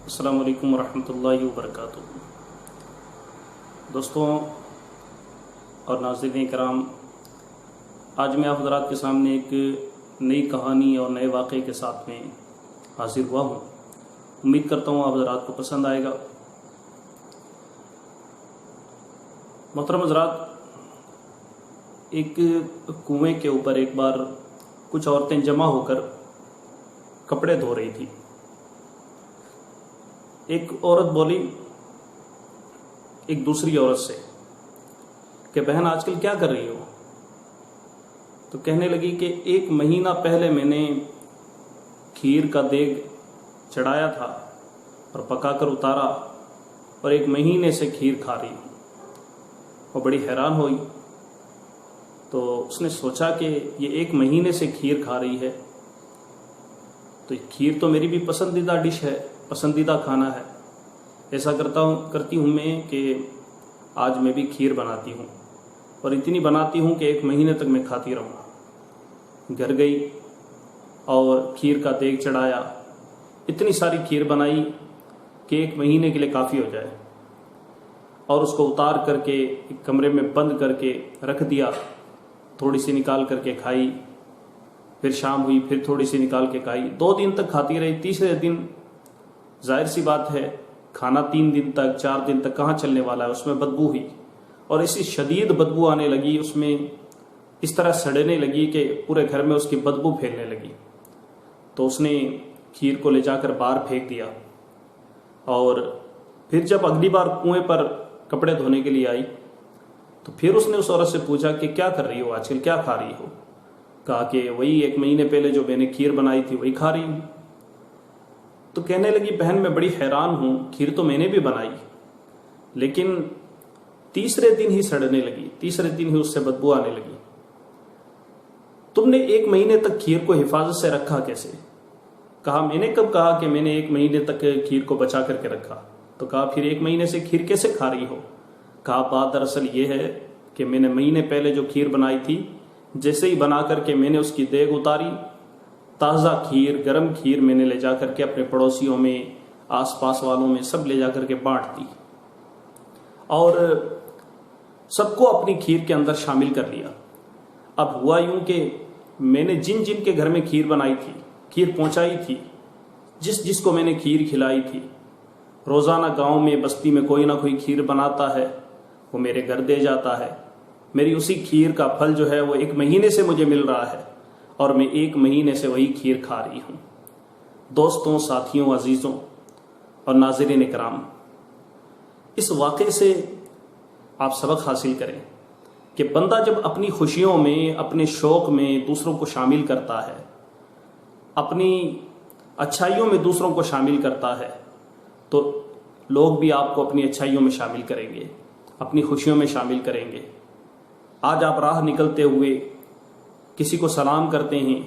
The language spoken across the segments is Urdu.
السلام علیکم ورحمۃ اللہ وبرکاتہ۔ دوستوں اور ناظرین کرام، آج میں آپ حضرات کے سامنے ایک نئی کہانی اور نئے واقعے کے ساتھ میں حاضر ہوا ہوں۔ امید کرتا ہوں آپ حضرات کو پسند آئے گا۔ محترم حضرات، ایک کنویں کے اوپر ایک بار کچھ عورتیں جمع ہو کر کپڑے دھو رہی تھی۔ ایک عورت بولی ایک دوسری عورت سے کہ بہن آج کل کیا کر رہی ہو؟ تو کہنے لگی کہ 1 مہینہ پہلے میں نے کھیر کا دیگ چڑھایا تھا اور پکا کر اتارا اور 1 مہینے سے کھیر کھا رہی ہوں۔ وہ بڑی حیران ہوئی، تو اس نے سوچا کہ یہ 1 مہینے سے کھیر کھا رہی ہے تو کھیر تو میری بھی پسندیدہ ڈش ہے، پسندیدہ کھانا ہے۔ ایسا کرتی ہوں میں کہ آج میں بھی کھیر بناتی ہوں اور اتنی بناتی ہوں کہ 1 مہینے تک میں کھاتی رہوں۔ گھر گئی اور کھیر کا دیگ چڑھایا، اتنی ساری کھیر بنائی کہ 1 مہینے کے لیے کافی ہو جائے، اور اس کو اتار کر کے ایک کمرے میں بند کر کے رکھ دیا۔ تھوڑی سی نکال کر کے کھائی، پھر شام ہوئی پھر تھوڑی سی نکال کے کھائی، 2 دن تک کھاتی رہی۔ تیسرے دن ظاہر سی بات ہے کھانا 3 دن تک 4 دن تک کہاں چلنے والا ہے، اس میں بدبو ہوئی اور ایسی شدید بدبو آنے لگی، اس میں اس طرح سڑنے لگی کہ پورے گھر میں اس کی بدبو پھیلنے لگی۔ تو اس نے کھیر کو لے جا کر باہر پھینک دیا، اور پھر جب اگلی بار کنویں پر کپڑے دھونے کے لیے آئی تو پھر اس نے اس عورت سے پوچھا کہ کیا کر رہی ہو آج کل، کیا کھا رہی ہو؟ کہا کہ وہی 1 مہینے پہلے جو میں نے کھیر بنائی تھی وہی کھا رہی ہوں۔ تو کہنے لگی بہن میں بڑی حیران ہوں، کھیر تو میں نے بھی بنائی لیکن تیسرے دن ہی سڑنے لگی، تیسرے دن ہی اس سے بدبو آنے لگی۔ تم نے 1 مہینے تک کھیر کو حفاظت سے رکھا کیسے؟ کہا میں نے کب کہا کہ میں نے 1 مہینے تک کھیر کو بچا کر کے رکھا؟ تو کہا پھر 1 مہینے سے کھیر کیسے کھا رہی ہو؟ کہا بات دراصل یہ ہے کہ میں نے مہینے پہلے جو کھیر بنائی تھی، جیسے ہی بنا کر کے میں نے اس کی دیگ اتاری، تازہ کھیر، گرم کھیر میں نے لے جا کر کے اپنے پڑوسیوں میں، آس پاس والوں میں سب لے جا کر کے بانٹ دی اور سب کو اپنی کھیر کے اندر شامل کر لیا۔ اب ہوا یوں کہ میں نے جن جن کے گھر میں کھیر بنائی تھی، کھیر پہنچائی تھی، جس جس کو میں نے کھیر کھلائی تھی، روزانہ گاؤں میں بستی میں کوئی نہ کوئی کھیر بناتا ہے، وہ میرے گھر دے جاتا ہے۔ میری اسی کھیر کا پھل جو ہے وہ 1 مہینے سے مجھے مل رہا ہے اور میں 1 مہینے سے وہی کھیر کھا رہی ہوں۔ دوستوں، ساتھیوں، عزیزوں اور ناظرین کرام، اس واقعے سے آپ سبق حاصل کریں کہ بندہ جب اپنی خوشیوں میں، اپنے شوق میں دوسروں کو شامل کرتا ہے، اپنی اچھائیوں میں دوسروں کو شامل کرتا ہے، تو لوگ بھی آپ کو اپنی اچھائیوں میں شامل کریں گے، اپنی خوشیوں میں شامل کریں گے۔ آج آپ راہ نکلتے ہوئے کسی کو سلام کرتے ہیں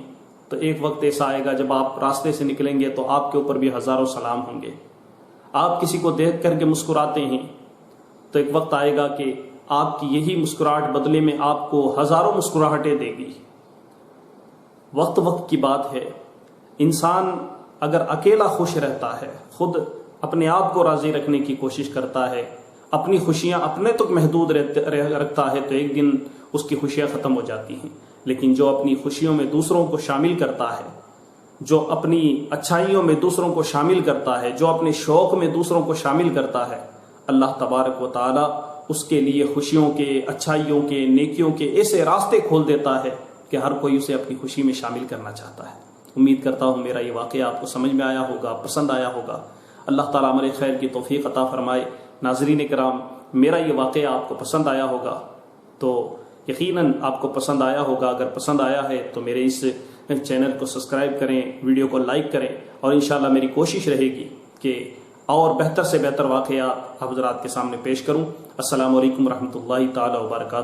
تو ایک وقت ایسا آئے گا جب آپ راستے سے نکلیں گے تو آپ کے اوپر بھی ہزاروں سلام ہوں گے۔ آپ کسی کو دیکھ کر کے مسکراتے ہیں تو ایک وقت آئے گا کہ آپ کی یہی مسکراہٹ بدلے میں آپ کو ہزاروں مسکراہٹیں دے گی۔ وقت وقت کی بات ہے، انسان اگر اکیلا خوش رہتا ہے، خود اپنے آپ کو راضی رکھنے کی کوشش کرتا ہے، اپنی خوشیاں اپنے تک محدود رکھتا ہے تو ایک دن اس کی خوشیاں ختم ہو جاتی ہیں۔ لیکن جو اپنی خوشیوں میں دوسروں کو شامل کرتا ہے، جو اپنی اچھائیوں میں دوسروں کو شامل کرتا ہے، جو اپنے شوق میں دوسروں کو شامل کرتا ہے، اللہ تبارک و تعالی اس کے لیے خوشیوں کے، اچھائیوں کے، نیکیوں کے ایسے راستے کھول دیتا ہے کہ ہر کوئی اسے اپنی خوشی میں شامل کرنا چاہتا ہے۔ امید کرتا ہوں میرا یہ واقعہ آپ کو سمجھ میں آیا ہوگا، پسند آیا ہوگا۔ اللہ تعالیٰ ہمارے خیر کی توفیق عطا فرمائے۔ ناظرین کرام، میرا یہ واقعہ آپ کو پسند آیا ہوگا تو یقیناً آپ کو پسند آیا ہوگا۔ اگر پسند آیا ہے تو میرے اس چینل کو سبسکرائب کریں، ویڈیو کو لائک کریں، اور انشاءاللہ میری کوشش رہے گی کہ اور بہتر سے بہتر واقعات حضرات کے سامنے پیش کروں۔ السلام علیکم ورحمۃ اللہ تعالی وبرکاتہ۔